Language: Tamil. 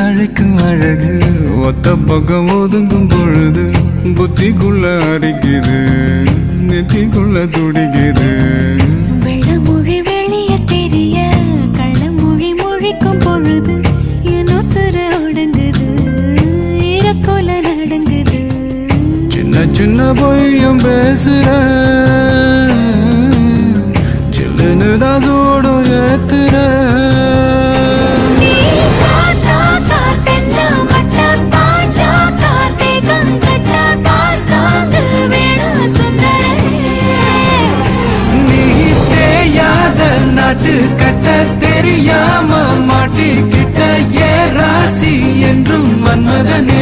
அழைக்கும் அழகு ஒத்த பக்கம் ஒதுங்கும் பொழுது புத்திக்குள்ள அரிக்குது நெத்திக்குள்ள துடிக்குது. வெள்ளமொழி வெளிய தெரிய கள்ளமொழி மொழிக்கும் பொழுது என் உசுறு ஒடுங்குது இறக்கோல நடங்குது. சின்ன சின்ன பொய்யும் பேசுற சில்லுன்னு தான் சூடும் ஏத்துற. நாட்டு கட்ட தெரியாம மாட்டிக்கிட்ட ஏ ராசி என்றும் மன்மதனே.